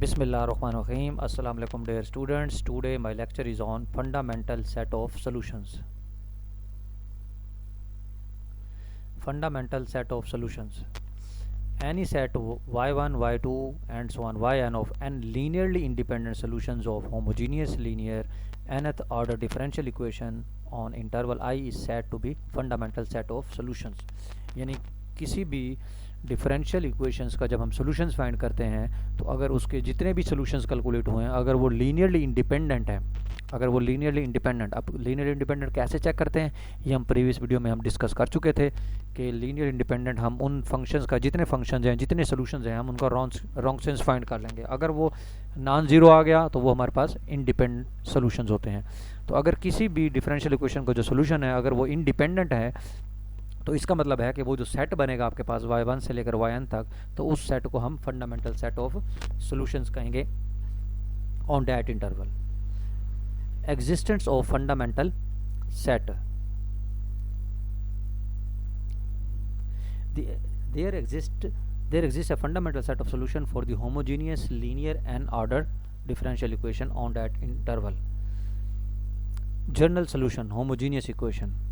Bismillahirrahmanirrahim. Assalamu alaikum dear students. Today my lecture is on fundamental set of solutions. Fundamental set of solutions. Any set y1, y2 and so on yn of n linearly independent solutions of homogeneous linear nth order differential equation on interval I is said to be fundamental set of solutions. यानी किसी भी differential equations का जब हम solutions find करते हैं तो अगर उसके जितने भी सॉल्यूशंस कैलकुलेट हुए हैं अगर वो लीनियरली इंडिपेंडेंट है, अब लीनियरली इंडिपेंडेंट कैसे चेक करते हैं ये हम प्रीवियस वीडियो में हम डिस्कस कर चुके थे कि लीनियर इंडिपेंडेंट हम उन फंक्शंस का जितने फंक्शंस हैं जितने सॉल्यूशंस हैं हम उनका रॉन्ग सेंस फाइंड कर लेंगे। अगर वो नॉन ज़ीरो आ गया तो वो हमारे पास इंडिपेंडेंट सॉल्यूशंस होते हैं। तो अगर किसी भी डिफरेंशियल इक्वेशन का जो सॉल्यूशन है अगर वो इंडिपेंडेंट है तो इसका मतलब है कि वो जो सेट बनेगा आपके पास y1 से लेकर yn तक, तो उस सेट को हम फंडामेंटल सेट ऑफ सॉल्यूशंस कहेंगे on that interval. Existence of fundamental set, there exists a fundamental set of solution for the homogeneous linear n order differential equation on that interval. General solution homogeneous equation.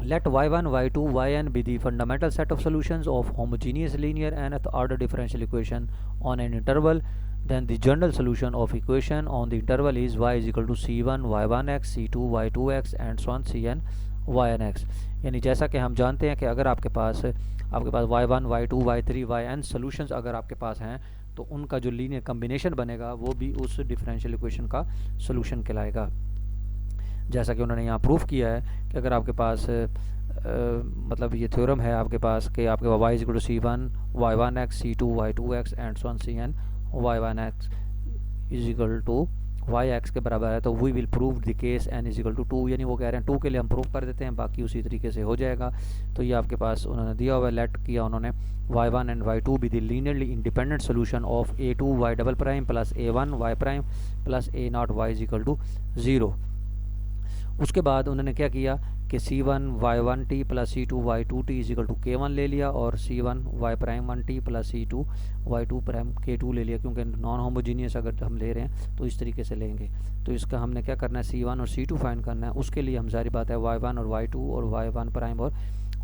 Let y1, y2, yn be the fundamental set of solutions of homogeneous linear nth order differential equation on an interval. Then the general solution of equation on the interval is y is equal to c1 y1x, c2 y2x and so on cn ynx. यानी जैसा कि हम जानते हैं कि अगर आपके पास y1, y2, y3, yn solutions अगर आपके पास हैं तो उनका जो लीनियर कम्बिनेशन बनेगा वो भी उस डिफरेंशियल इक्वेशन का सॉल्यूशन कहलाएगा। जैसा कि उन्होंने यहाँ प्रूफ किया है कि अगर आपके पास मतलब ये थ्योरम है आपके पास कि आपके पास y is equal to c1 y1x, c2 y2x and so on cn y1x is equal to yx के बराबर है, तो we will prove the case n is equal to 2। यानी वो कह रहे हैं 2 के लिए हम प्रूफ कर देते हैं, बाकी उसी तरीके से हो जाएगा। तो ये आपके पास उन्होंने दिया हुआ है, लेट किया उन्होंने y1 and y2 be the linearly independent solution of a2 y double prime plus a1 y prime plus a0 y is equal to 0। उसके बाद उन्होंने क्या किया कि c1 y1t plus c2 y2t is equal to k1 ले लिया और c1 y prime 1t plus c2 y2 prime k2 ले लिया, क्योंकि नॉन होमोजीनियस अगर हम ले रहे हैं तो इस तरीके से लेंगे। तो इसका हमने क्या करना है c1 और c2 फाइंड करना है। उसके लिए हम सारी बात है y1 और y2 और y1 प्राइम और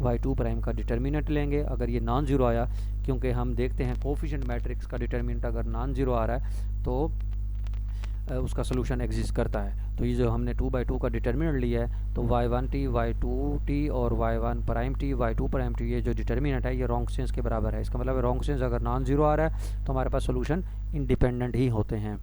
y2 प्राइम का डिटर्मिनेंट लेंगे। अगर ये नॉन ज़ीरो आया, क्योंकि हम देखते हैं कोफिशिएंट मैट्रिक्स का डिटर्मिनेंट अगर नॉन ज़ीरो आ रहा है तो उसका सोल्यूशन एग्जिस्ट करता है। तो ये जो हमने 2/2 का डिटर्मिनेंट लिया है तो y1t y2t और y1 prime t y2 prime t ये जो डिटर्मिनेंट है ये रॉन्ग सेंस के बराबर है। इसका मतलब रॉन्ग सेंस अगर नॉन ज़ीरो आ रहा है तो हमारे पास सोल्यूशन इंडिपेंडेंट ही होते हैं।